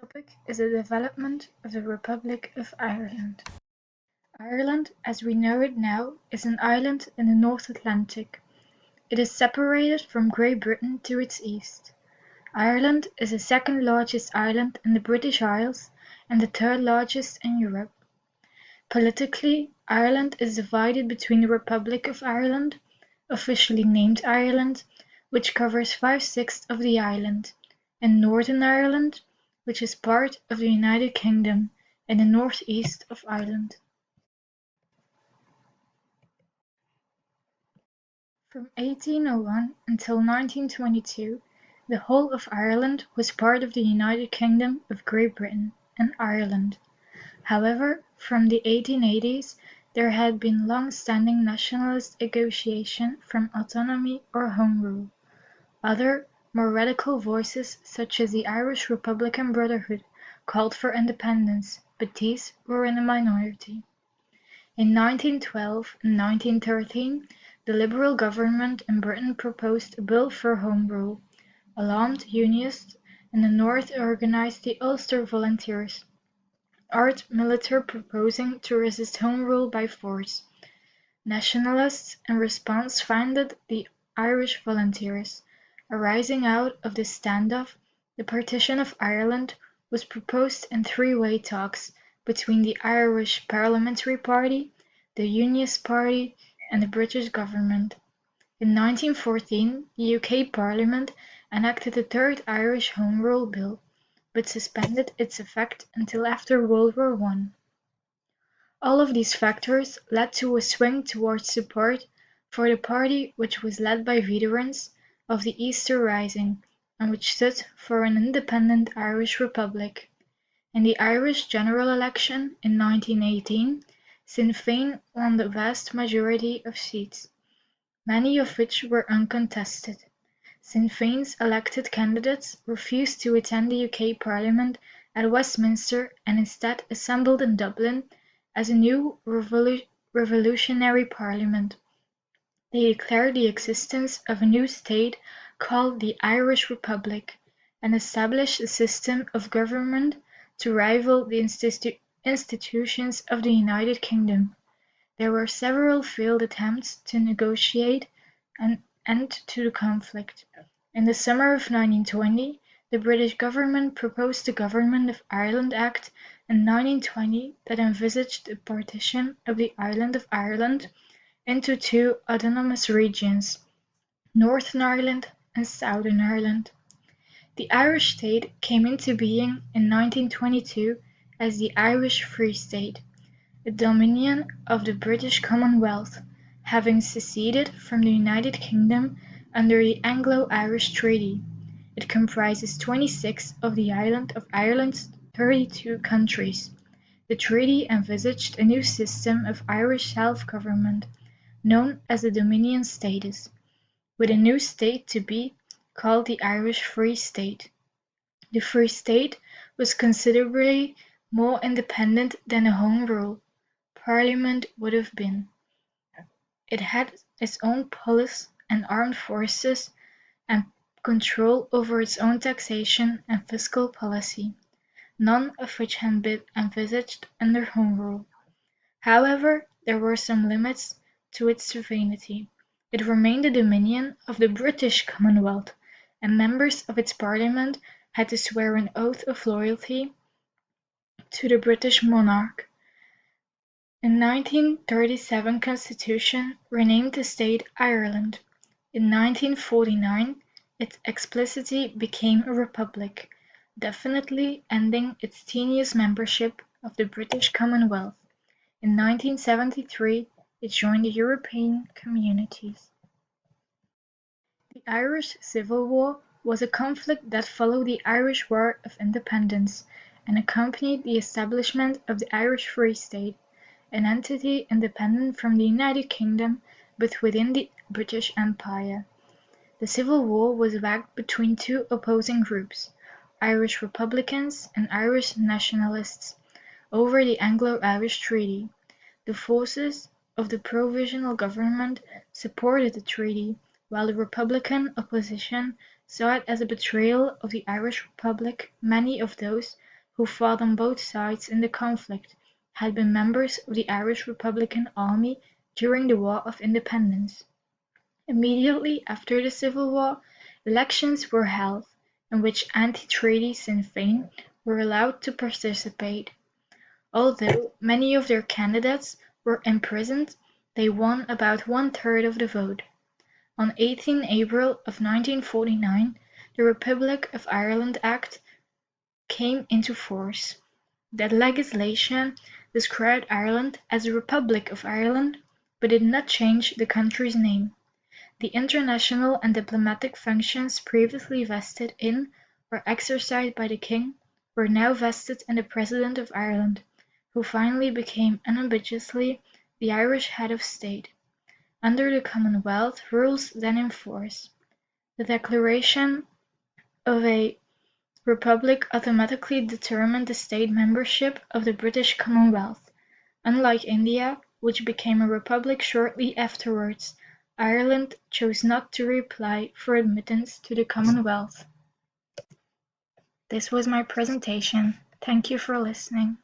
topic is the development of the Republic of Ireland. Ireland, as we know it now, is an island in the North Atlantic. It is separated from Great Britain to its east. Ireland is the second largest island in the British Isles and the third largest in Europe. Politically, Ireland is divided between the Republic of Ireland, officially named Ireland, which covers 5/6 of the island, and Northern Ireland, which is part of the United Kingdom in the northeast of Ireland. From 1801 until 1922, the whole of Ireland was part of the United Kingdom of Great Britain and Ireland. However, from the 1880s there had been long-standing nationalist negotiation from autonomy or Home Rule. Other, more radical voices such as the Irish Republican Brotherhood called for independence, but these were in a minority. In 1912 and 1913 the Liberal government in Britain proposed a bill for Home Rule. Alarmed Unionists in the north organised the Ulster Volunteers, armed militia proposing to resist Home Rule by force. Nationalists in response founded the Irish Volunteers. Arising out of this standoff, the partition of Ireland was proposed in three-way talks between the Irish Parliamentary Party, the Unionist Party, and the British government. In 1914 the UK Parliament enacted the Third Irish Home Rule Bill, but suspended its effect until after World War I. All of these factors led to a swing towards support for the party which was led by veterans of the Easter Rising and which stood for an independent Irish Republic. In the Irish general election in 1918, Sinn Féin won the vast majority of seats, many of which were uncontested. Sinn Féin's elected candidates refused to attend the UK Parliament at Westminster and instead assembled in Dublin as a new revolutionary parliament. They declared the existence of a new state called the Irish Republic and established a system of government to rival the institutions of the United Kingdom. There were several failed attempts to negotiate an end to the conflict. In the summer of 1920, the British government proposed the Government of Ireland Act in 1920 that envisaged the partition of the island of Ireland into two autonomous regions, Northern Ireland and Southern Ireland. The Irish state came into being in 1922 as the Irish Free State, a dominion of the British Commonwealth, having seceded from the United Kingdom under the Anglo-Irish Treaty. It comprises 26 of the island of Ireland's 32 countries. The treaty envisaged a new system of Irish self-government, known as the Dominion status, with a new state to be called the Irish Free State. The Free State was considerably more independent than a Home Rule Parliament would have been. It had its own police and armed forces and control over its own taxation and fiscal policy, none of which had been envisaged under Home Rule. However, there were some limits to its sovereignty. It remained the dominion of the British Commonwealth, and members of its parliament had to swear an oath of loyalty to the British monarch. The 1937 constitution renamed the state Ireland. In 1949 it explicitly became a republic, definitely ending its tenuous membership of the British Commonwealth. In 1973 it joined the European Communities. The Irish Civil War was a conflict that followed the Irish War of Independence and accompanied the establishment of the Irish Free State, an entity independent from the United Kingdom but within the British Empire. The Civil War was waged between two opposing groups, Irish Republicans and Irish Nationalists, over the Anglo-Irish Treaty. The forces of the Provisional Government supported the treaty, while the Republican opposition saw it as a betrayal of the Irish Republic. Many of those who fought on both sides in the conflict, had been members of the Irish Republican Army during the War of Independence. Immediately after the Civil War, elections were held, in which anti-treaty Sinn Féin were allowed to participate. Although many of their candidates were imprisoned, they won about one-third of the vote. On 18 April of 1949, the Republic of Ireland Act came into force. That legislation described Ireland as a Republic of Ireland, but did not change the country's name. The international and diplomatic functions previously vested in or exercised by the King were now vested in the President of Ireland, who finally became unambiguously the Irish head of state. Under the Commonwealth rules then in force, the declaration of a republic automatically determined the state membership of the British Commonwealth. Unlike India, which became a republic shortly afterwards, Ireland chose not to apply for admittance to the Commonwealth. This was my presentation. Thank you for listening.